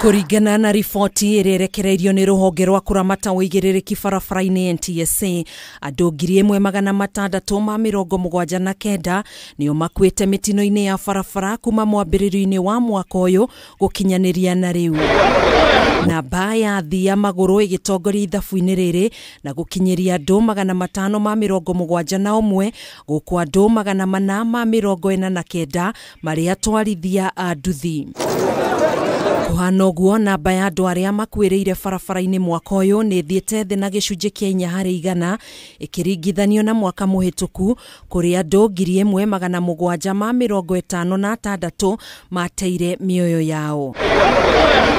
Kuringana na riboti irekereirio ni ruhonge rwa kuramata uigĩrĩrĩki barabara-ini NTSA, andu 1679 nio makuite mitino-ini ya barabara kuma mwambĩrĩrio-ini wa mwaka uyu gukinyiria na riu. Namba ya athii ya maguru igitongoria ithabu-ini riri na gukinyiria andu 571 guku andu 449 mari atwarithia a nduthi. Kuhana uguo, namba ya andu aria makuĩrĩire barabara-ini mwaka uyu ni thiĩte thĩ na gicunji kia 4 harĩ igana ikiringithanio na mwaka muhituku kuri andu 1756 mateire mioyo yao.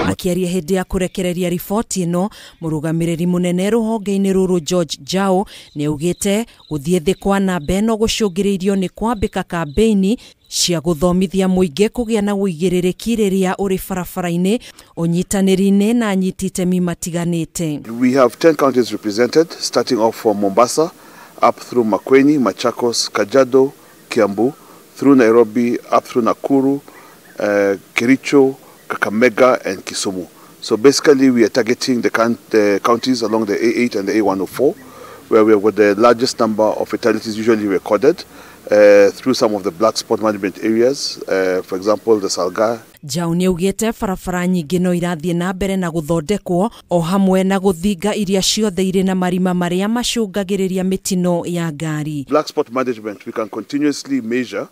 Akiaria hindi ya kurekereria riboti ino, murugamiriri munene ruhonge-ini ruru George Jao ni augite guthie thi kwa namba ino gucungĩrĩirio ni kwambika kambe-ini cia guthomithia muingi kugia na uigĩrĩrĩki riria uri barabara-ini unyitanĩri-ini na anyiti itemi matiganĩte. We have 10 counties represented, starting off from Mombasa up through Makueni, Machakos, Kajiado, Kiambu, through Nairobi, up through Nakuru, Kericho, Kakamega and Kisumu. So basically we are targeting the counties along the A8 and the A104, where we have got the largest number of fatalities usually recorded through some of the black spot management areas, for example the Salga. Jao ni augite barabara nyingi no irathie na mbere na guthondekwo o hamwe na guthinga iria ciothe iri na marima maria macungagiriria mitino ya ngari. Black spot management, we can continuously measure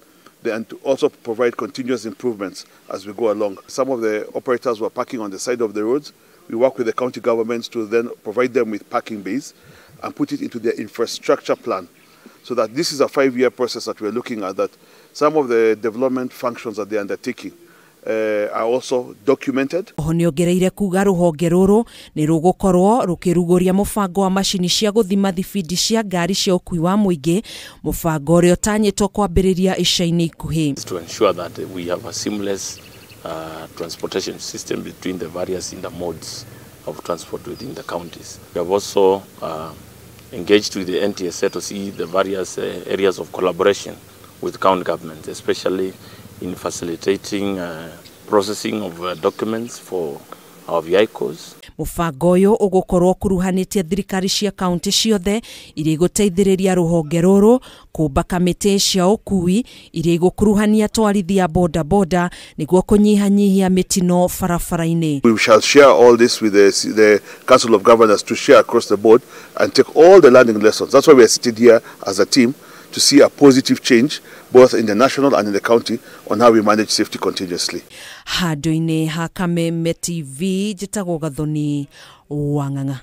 and to also provide continuous improvements as we go along. Some of the operators were parking on the side of the roads. We work with the county governments to then provide them with parking bays and put it into their infrastructure plan. So that this is a 5-year process that we're looking at, that some of the development functions that they're undertaking are also documented. Honiongereire kuga ruhonge ruru ni rugukorwo rukiruguria mubango wa mashini cia guthima thibidi cia ngari cia ukui wa muingi, mubango uria utanyitwo kwambĩrĩria ica-ini ikuhi. To ensure that we have a seamless transportation system between the various modes of transport within the counties. We have also engaged with the NTSA to see the various areas of collaboration with county governments, especially in facilitating processing of documents for our vehicles. Mubango uyu ugukorwo kuruhanitie thirikari cia kaunti ciothe iria iguteithĩrĩria ruhonge ruru kumba kamĩtĩ cia ukui iria igukuruhania twarithia boda boda niguo kunyihanyihia mitino barabara-ini. We shall share all this with the Council of Governors to share across the board and take all the learning lessons. That's why we are sitting here as a team, to see a positive change both in the national and in the county on how we manage safety continuously. Handũ-inĩ ha Kameme TV, njĩtagwo Gathoni Wang'ang'a.